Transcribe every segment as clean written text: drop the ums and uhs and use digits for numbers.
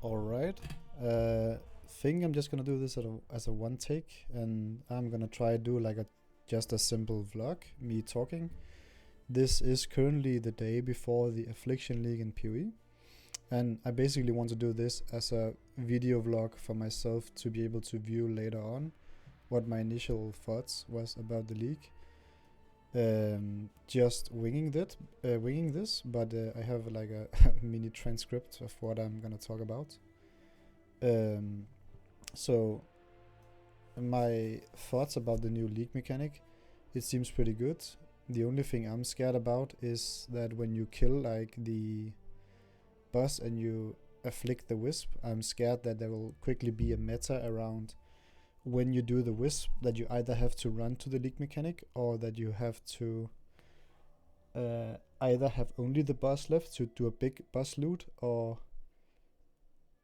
All right. Think I'm just gonna do this as a one take, and I'm gonna try do like a just a simple vlog, me talking. This is currently the day before the Affliction League in PoE, and I basically want to do this as a video vlog for myself to be able to view later on what my initial thoughts was about the league. Just winging this, but I have like a mini transcript of what I'm gonna talk about. Um, so my thoughts about the new league mechanic, it seems pretty good. The only thing I'm scared about is that when you kill like the boss and you afflict the wisp, I'm scared that there will quickly be a meta around when you do the wisp that you either have to run to the league mechanic or that you have to either have only the boss left to do a big boss loot, or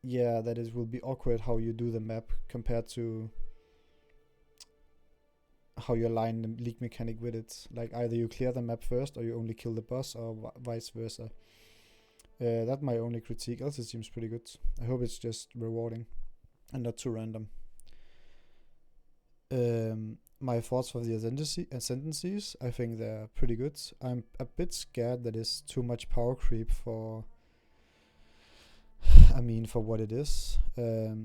yeah, that it will be awkward how you do the map compared to how you align the league mechanic with it. Like either you clear the map first or you only kill the boss, or vice versa. That's my only critique. Else it seems pretty good. I hope it's just rewarding and not too random. My thoughts for the ascendancies, I think they're pretty good. I'm a bit scared that it's too much power creep for for what it is.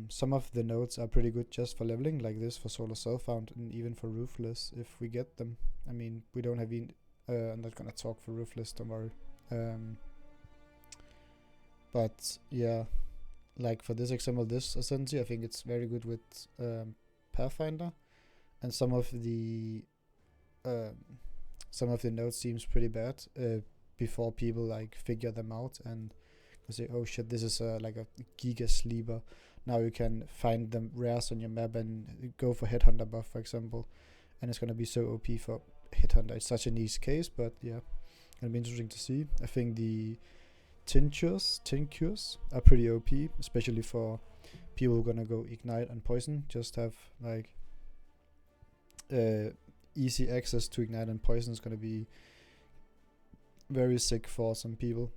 Some of the nodes are pretty good just for leveling, like this for Solar Self-Found and even for Ruthless if we get them. I mean, we don't have I'm not gonna talk for Ruthless, don't worry. But yeah, like for this example, this ascendancy, I think it's very good with Pathfinder, and some of the nodes seems pretty bad before people like figure them out and say, oh shit, this is like a giga sleeper. Now you can find the rares on your map and go for Headhunter buff, for example, and it's gonna be so OP for Headhunter. It's such a niche case, but yeah, it'll be interesting to see. I think the tinctures are pretty OP, especially for people who are gonna go ignite and poison. Just have like easy access to ignite and poison is gonna be very sick for some people.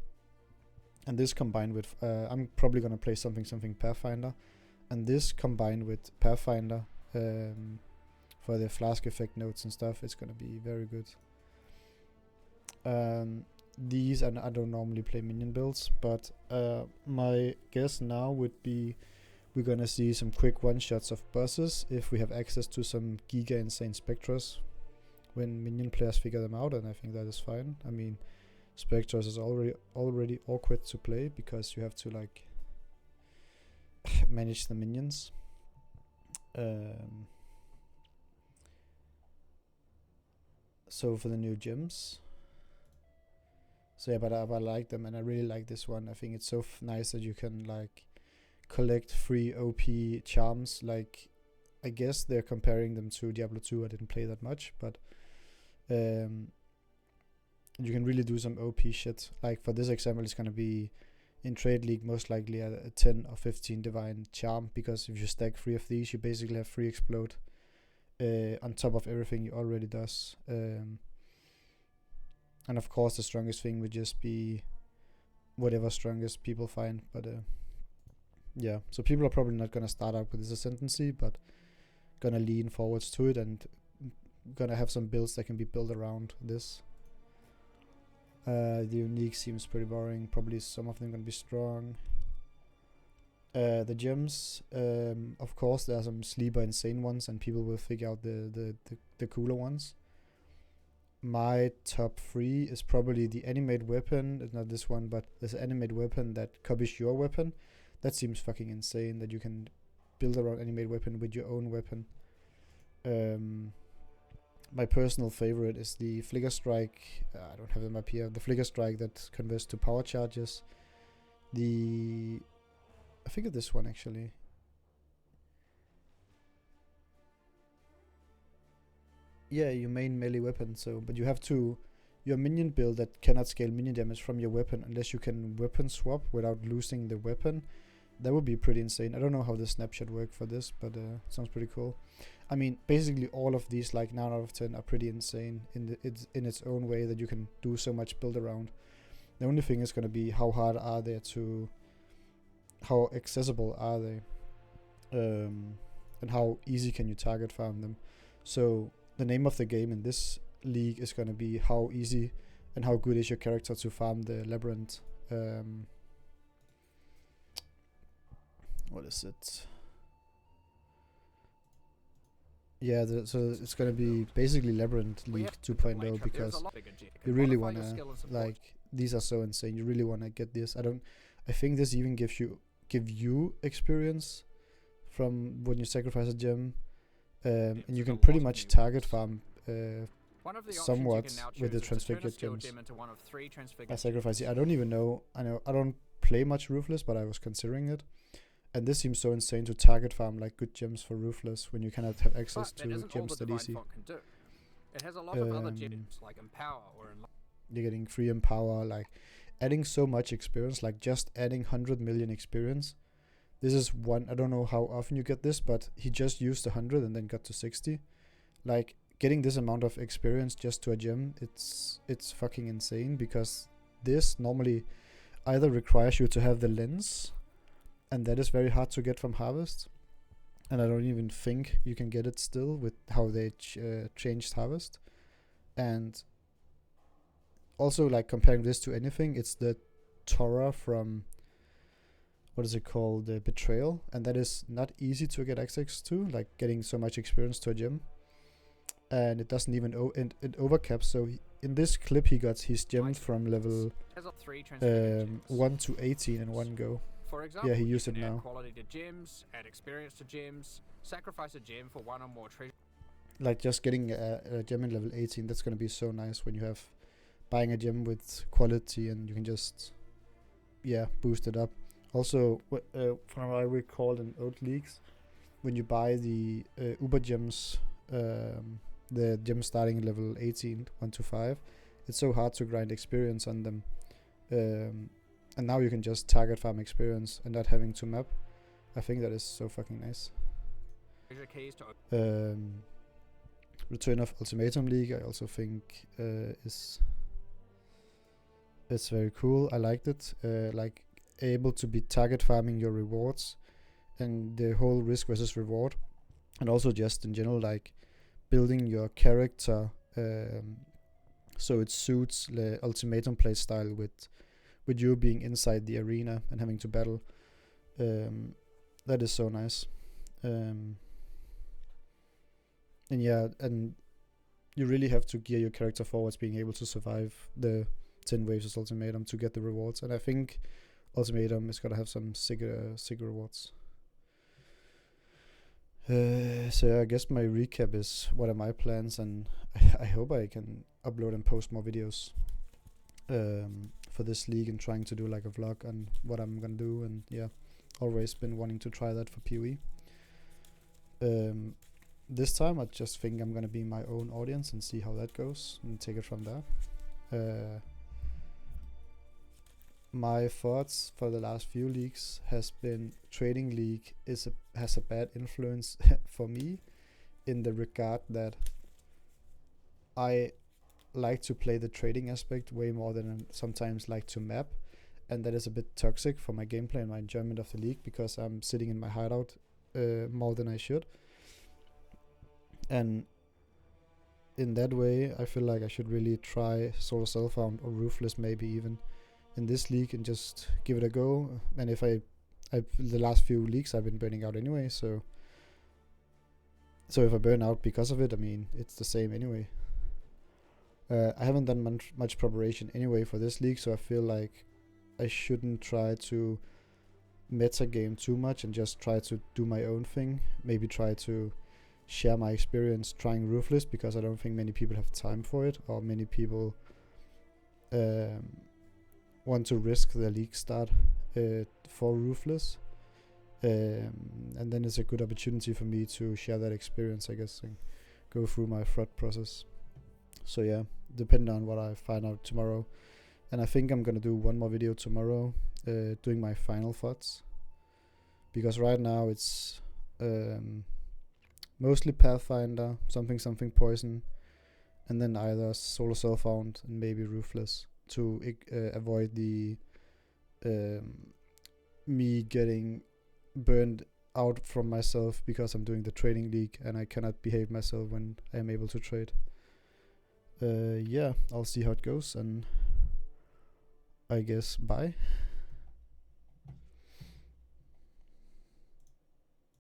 And this combined with I'm probably gonna play something Pathfinder, and this combined with Pathfinder for the flask effect notes and stuff, it's gonna be very good. These and I don't normally play minion builds, but my guess now would be we're gonna see some quick one shots of bosses if we have access to some giga insane spectras when minion players figure them out, and I think that is fine. I mean, Spectres is already awkward to play because you have to like manage the minions. So for the new gems, so yeah, but I like them, and I really like this one. I think it's so nice that you can like collect free OP charms. Like, I guess they're comparing them to Diablo 2. I didn't play that much, but you can really do some OP shit. Like for this example, it's gonna be in Trade League most likely a 10 or 15 divine charm, because if you stack 3 of these, you basically have free explode on top of everything you already does. And of course the strongest thing would just be whatever strongest people find, but yeah, so people are probably not gonna start out with this ascendancy, but gonna lean forwards to it and gonna have some builds that can be built around this. The unique seems pretty boring. Probably some of them gonna be strong. The gems, of course, there are some sleeper insane ones, and people will figure out the cooler ones. My top 3 is probably the animate weapon. It's not this one, but there's an animate weapon that copies your weapon. That seems fucking insane that you can build around animate weapon with your own weapon. My personal favorite is the Flicker Strike. I don't have them up here. The Flicker Strike that converts to power charges. I think of this one actually. Yeah, your main melee weapon. So, but you have to your minion build that cannot scale minion damage from your weapon unless you can weapon swap without losing the weapon. That would be pretty insane. I don't know how the snapshot work for this, but sounds pretty cool. I mean, basically all of these, like 9 out of 10, are pretty insane in its own way that you can do so much build around. The only thing is going to be how hard are they to how accessible are they, and how easy can you target farm them. So the name of the game in this league is going to be how easy and how good is your character to farm the labyrinth. What is it? Yeah, so it's gonna be basically Labyrinth League 2.0, because you really wanna, like, these are so insane. You really wanna get this. I think this even give you experience from when you sacrifice a gem, and you can pretty much target farm somewhat with the transfigured gems. I sacrifice it. I don't even know. I don't play much Ruthless, but I was considering it. And this seems so insane to target farm like good gems for Ruthless when you cannot have access to gems that easy. It has a lot of other gems like Empower or you're getting free Empower, like adding so much experience, like just adding 100 million experience. This is one, I don't know how often you get this, but he just used 100 and then got to 60. Like getting this amount of experience just to a gem, it's fucking insane, because this normally either requires you to have the lens, and that is very hard to get from Harvest, and I don't even think you can get it still with how they changed Harvest. And also, like, comparing this to anything, it's the Torah from, what is it called, the Betrayal, and that is not easy to get access to, like getting so much experience to a gem, and it doesn't even it overcaps. So in this clip he got his gem from level 1 to 18 in one go. For example, yeah, he used it add now. Quality to gems, add experience to gems, sacrifice a gem for one or more treasure. Like just getting a gem in level 18, that's gonna be so nice when you have buying a gem with quality and you can just boost it up. Also, from what I recall in old leagues, when you buy the Uber gems, the gems starting level 18, 1 to 5, it's so hard to grind experience on them. And now you can just target farm experience and not having to map. I think that is so fucking nice. Return of Ultimatum League, I also think it's very cool. I liked it. Like able to be target farming your rewards and the whole risk versus reward, and also just in general like building your character so it suits the Ultimatum play style with you being inside the arena and having to battle. That is so nice. And you really have to gear your character forwards being able to survive the 10 waves of Ultimatum to get the rewards, and I think Ultimatum is gonna have some sick rewards. So yeah, I guess my recap is what are my plans, and I hope I can upload and post more videos for this league, and trying to do like a vlog on what I'm gonna do, and always been wanting to try that for PoE. This time I just think I'm gonna be my own audience and see how that goes and take it from there. My thoughts for the last few leagues has been Trading League has a bad influence for me, in the regard that I like to play the trading aspect way more than I sometimes like to map, and that is a bit toxic for my gameplay and my enjoyment of the league, because I'm sitting in my hideout more than I should, and in that way I feel like I should really try solo self-found or Ruthless maybe even in this league and just give it a go. And if I the last few leagues I've been burning out anyway, so if I burn out because of it, I mean it's the same anyway. I haven't done much preparation anyway for this league, so I feel like I shouldn't try to meta game too much and just try to do my own thing. Maybe try to share my experience trying Ruthless, because I don't think many people have time for it, or many people want to risk their league start for Ruthless. And then it's a good opportunity for me to share that experience, I guess, and go through my thought process. So yeah, depending on what I find out tomorrow. And I think I'm gonna do one more video tomorrow, doing my final thoughts, because right now it's mostly Pathfinder, something Poison, and then either solo self-found and maybe Ruthless to avoid the me getting burned out from myself because I'm doing the trading league and I cannot behave myself when I'm able to trade. Yeah, I'll see how it goes, and I guess bye.